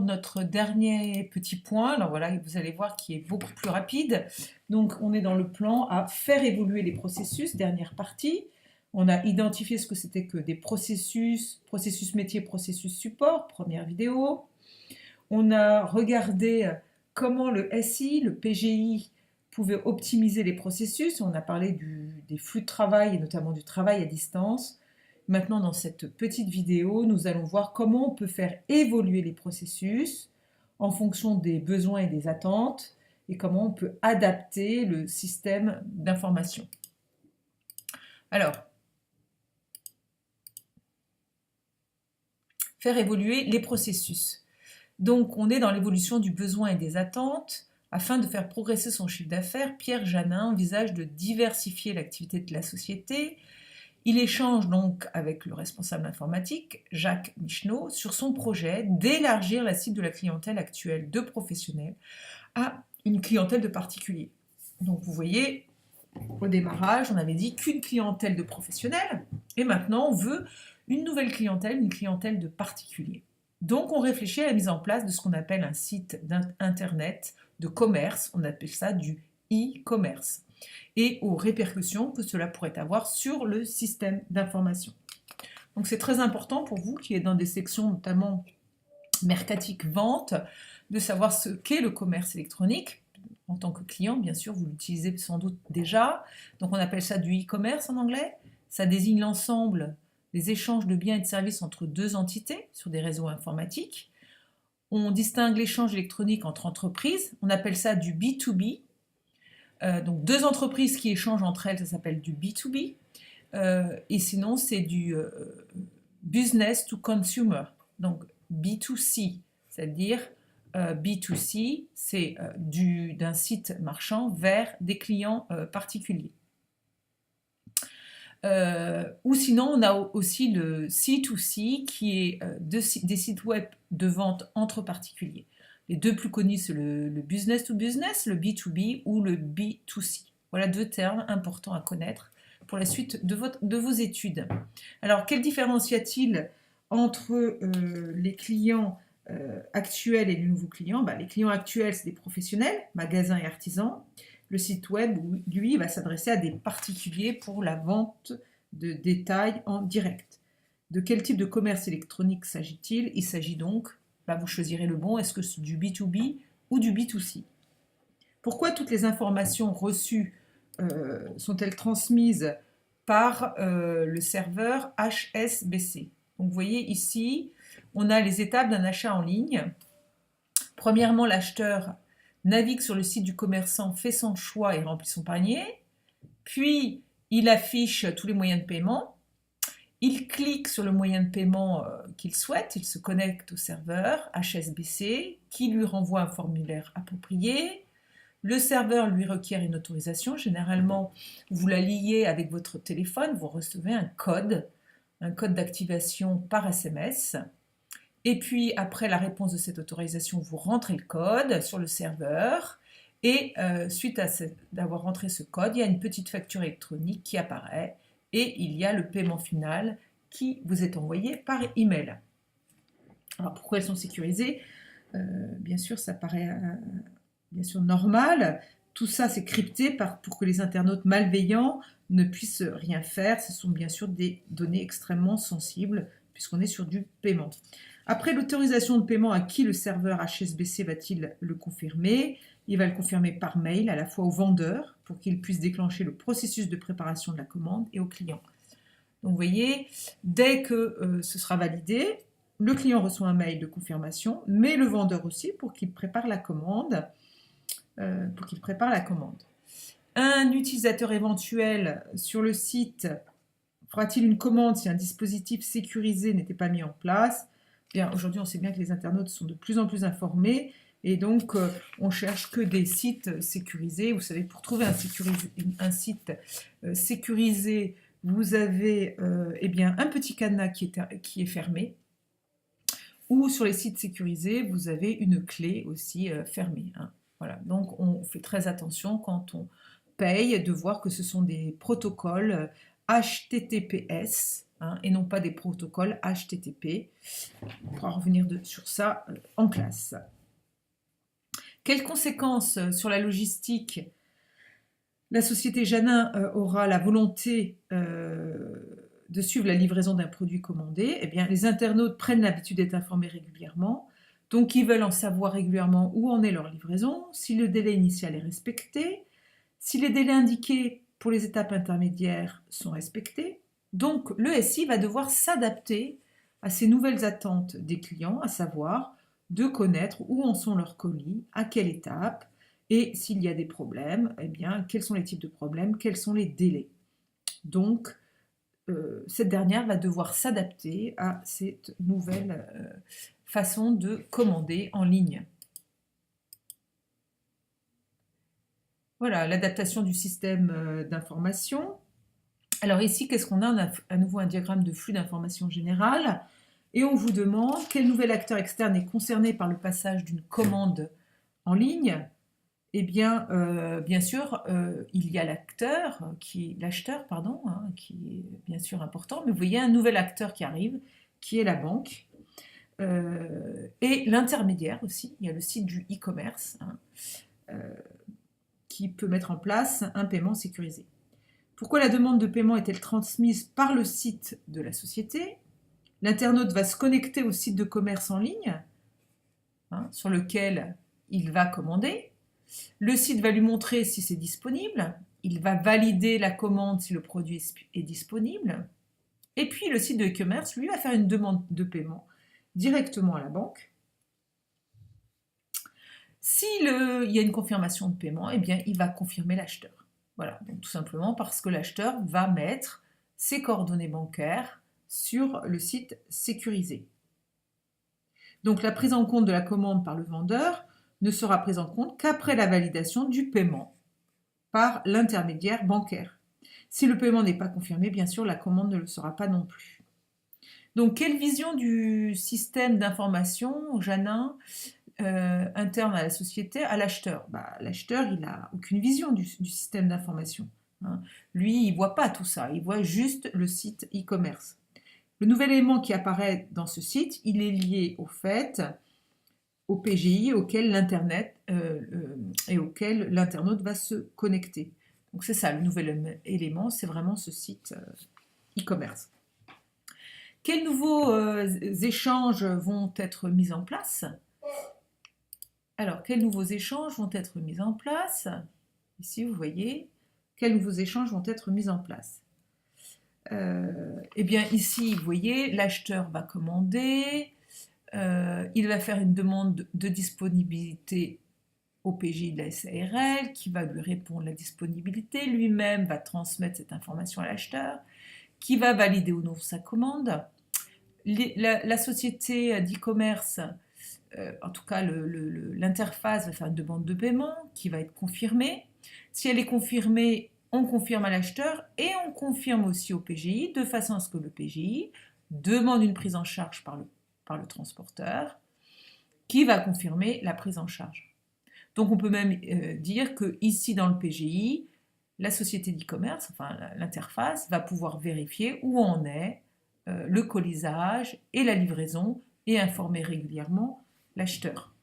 Notre dernier petit point, alors voilà, vous allez voir qui est beaucoup plus rapide. Donc, on est dans le plan à faire évoluer les processus, dernière partie. On a identifié ce que c'était que des processus, processus métier, processus support, première vidéo. On a regardé comment le SI, le PGI, pouvait optimiser les processus. On a parlé des flux de travail et notamment du travail à distance. Maintenant, dans cette petite vidéo, nous allons voir comment on peut faire évoluer les processus en fonction des besoins et des attentes et comment on peut adapter le système d'information. Alors, faire évoluer les processus. Donc, on est dans l'évolution du besoin et des attentes. Afin de faire progresser son chiffre d'affaires, Pierre Janin envisage de diversifier l'activité de la société. Il échange donc avec le responsable informatique, Jacques Micheneau, sur son projet d'élargir la cible de la clientèle actuelle de professionnels à une clientèle de particuliers. Donc vous voyez, au démarrage, on avait dit qu'une clientèle de professionnels, et maintenant on veut une nouvelle clientèle, une clientèle de particuliers. Donc on réfléchit à la mise en place de ce qu'on appelle un site d'internet de commerce, on appelle ça du e-commerce, et aux répercussions que cela pourrait avoir sur le système d'information. Donc c'est très important pour vous qui êtes dans des sections notamment mercatique vente, de savoir ce qu'est le commerce électronique. En tant que client, bien sûr, vous l'utilisez sans doute déjà. Donc on appelle ça du e-commerce en anglais. Ça désigne l'ensemble des échanges de biens et de services entre deux entités sur des réseaux informatiques. On distingue l'échange électronique entre entreprises. On appelle ça du B2B. Donc deux entreprises qui échangent entre elles, ça s'appelle du B2B. Et sinon, c'est du business to consumer, donc B2C, c'est-à-dire B2C, c'est d'un site marchand vers des clients particuliers. Ou sinon, on a aussi le C2C, qui est des sites web de vente entre particuliers. Les deux plus connus, c'est le business to business, le B2B ou le B2C. Voilà deux termes importants à connaître pour la suite de vos études. Alors, quelle différence y a-t-il entre les clients actuels et les nouveaux clients? Les clients actuels, c'est des professionnels, magasins et artisans. Le site web, lui, va s'adresser à des particuliers pour la vente de détails en direct. De quel type de commerce électronique s'agit-il? Il s'agit donc, vous choisirez le bon, est-ce que c'est du B2B ou du B2C? Pourquoi toutes les informations reçues sont-elles transmises par le serveur HSBC? Donc vous voyez ici, on a les étapes d'un achat en ligne. Premièrement, l'acheteur navigue sur le site du commerçant, fait son choix et remplit son panier. Puis, il affiche tous les moyens de paiement. Il clique sur le moyen de paiement qu'il souhaite. Il se connecte au serveur HSBC qui lui renvoie un formulaire approprié. Le serveur lui requiert une autorisation. Généralement, vous la liez avec votre téléphone. Vous recevez un code d'activation par SMS. Et puis, après la réponse de cette autorisation, vous rentrez le code sur le serveur. Et suite à d'avoir rentré ce code, il y a une petite facture électronique qui apparaît. Et il y a le paiement final qui vous est envoyé par email. Alors, pourquoi elles sont sécurisées? Bien sûr, ça paraît bien sûr normal. Tout ça, c'est crypté pour que les internautes malveillants ne puissent rien faire. Ce sont bien sûr des données extrêmement sensibles puisqu'on est sur du paiement. Après l'autorisation de paiement, à qui le serveur HSBC va-t-il le confirmer? Il va le confirmer par mail à la fois au vendeur pour qu'il puisse déclencher le processus de préparation de la commande et au client. Donc vous voyez, dès que ce sera validé, le client reçoit un mail de confirmation, mais le vendeur aussi pour qu'il prépare la commande. Un utilisateur éventuel sur le site fera-t-il une commande si un dispositif sécurisé n'était pas mis en place? Bien, aujourd'hui, on sait bien que les internautes sont de plus en plus informés et donc on cherche que des sites sécurisés. Vous savez, pour trouver un site sécurisé, vous avez un petit cadenas qui est fermé. Ou sur les sites sécurisés, vous avez une clé aussi fermée. Voilà, donc on fait très attention quand on paye de voir que ce sont des protocoles HTTPS hein, et non pas des protocoles HTTP. On pourra revenir sur ça en classe. Quelles conséquences sur la logistique? La société Janin aura la volonté de suivre la livraison d'un produit commandé. Eh bien, les internautes prennent l'habitude d'être informés régulièrement, donc ils veulent en savoir régulièrement où en est leur livraison, si le délai initial est respecté, si les délais indiqués pour les étapes intermédiaires sont respectés. Donc, le SI va devoir s'adapter à ces nouvelles attentes des clients, à savoir de connaître où en sont leurs colis, à quelle étape, et s'il y a des problèmes, eh bien, quels sont les types de problèmes, quels sont les délais. Donc, cette dernière va devoir s'adapter à cette nouvelle façon de commander en ligne. Voilà, l'adaptation du système d'information. Alors ici, qu'est-ce qu'on a? On a à nouveau un diagramme de flux d'informations générale. Et on vous demande quel nouvel acteur externe est concerné par le passage d'une commande en ligne. Eh bien, bien sûr, il y a l'acteur, l'acheteur, pardon, hein, qui est bien sûr important, mais vous voyez un nouvel acteur qui arrive, qui est la banque, et l'intermédiaire aussi. Il y a le site du e-commerce, hein, qui peut mettre en place un paiement sécurisé. Pourquoi la demande de paiement est-elle transmise par le site de la société? L'internaute va se connecter au site de commerce en ligne, hein, sur lequel il va commander. Le site va lui montrer si c'est disponible. Il va valider la commande si le produit est disponible. Et puis le site de e-commerce, lui, va faire une demande de paiement directement à la banque. S'il y a une confirmation de paiement, eh bien, il va confirmer l'acheteur. Voilà, donc tout simplement parce que l'acheteur va mettre ses coordonnées bancaires sur le site sécurisé. Donc la prise en compte de la commande par le vendeur ne sera prise en compte qu'après la validation du paiement par l'intermédiaire bancaire. Si le paiement n'est pas confirmé, bien sûr, la commande ne le sera pas non plus. Donc, quelle vision du système d'information, Janin, interne à la société, à l'acheteur? L'acheteur, il n'a aucune vision du système d'information, hein. Lui, il ne voit pas tout ça, il voit juste le site e-commerce. Le nouvel élément qui apparaît dans ce site, il est lié au fait, au PGI auquel l'internaute va se connecter. Donc c'est ça, le nouvel élément, c'est vraiment ce site e-commerce. Quels nouveaux échanges vont être mis en place? Alors, quels nouveaux échanges vont être mis en place? Ici, vous voyez, quels nouveaux échanges vont être mis en place? Eh bien, ici, vous voyez, l'acheteur va commander, il va faire une demande de disponibilité au PJ de la SARL, qui va lui répondre la disponibilité, lui-même va transmettre cette information à l'acheteur, qui va valider ou non sa commande. La société d'e-commerce, en tout cas l'interface va faire une demande de paiement qui va être confirmée. Si elle est confirmée, on confirme à l'acheteur et on confirme aussi au PGI, de façon à ce que le PGI demande une prise en charge par le transporteur, qui va confirmer la prise en charge. Donc on peut même dire que ici dans le PGI, la société d'e-commerce, enfin l'interface, va pouvoir vérifier où en est le colisage et la livraison et informer régulièrement l'acheteur.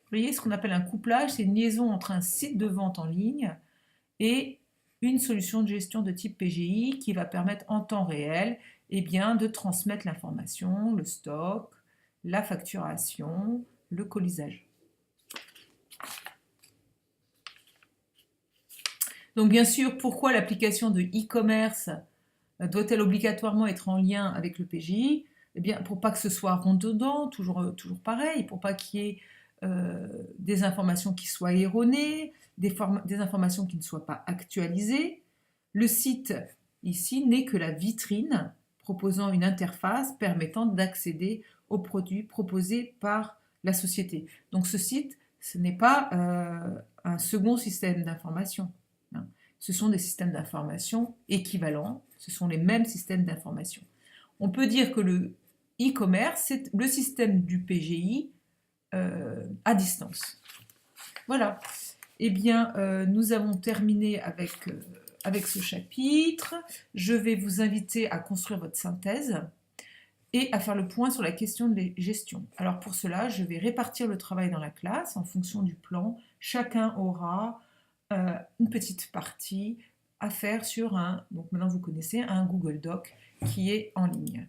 Vous voyez, ce qu'on appelle un couplage, c'est une liaison entre un site de vente en ligne et une solution de gestion de type PGI qui va permettre en temps réel de transmettre l'information, le stock, la facturation, le colisage. Donc bien sûr, pourquoi l'application de e-commerce doit-elle obligatoirement être en lien avec le PGI? Eh bien, pour pas que ce soit redondant, toujours pareil, pour pas qu'il y ait des informations qui soient erronées, des informations qui ne soient pas actualisées. Le site, ici, n'est que la vitrine proposant une interface permettant d'accéder aux produits proposés par la société. Donc ce site, ce n'est pas un second système d'information. Ce sont des systèmes d'information équivalents, ce sont les mêmes systèmes d'information. On peut dire que le e-commerce, c'est le système du PGI à distance. Voilà. Eh bien, nous avons terminé avec avec ce chapitre, je vais vous inviter à construire votre synthèse et à faire le point sur la question de gestion. Alors pour cela, je vais répartir le travail dans la classe en fonction du plan. Chacun aura une petite partie à faire sur donc maintenant vous connaissez, un Google Doc qui est en ligne.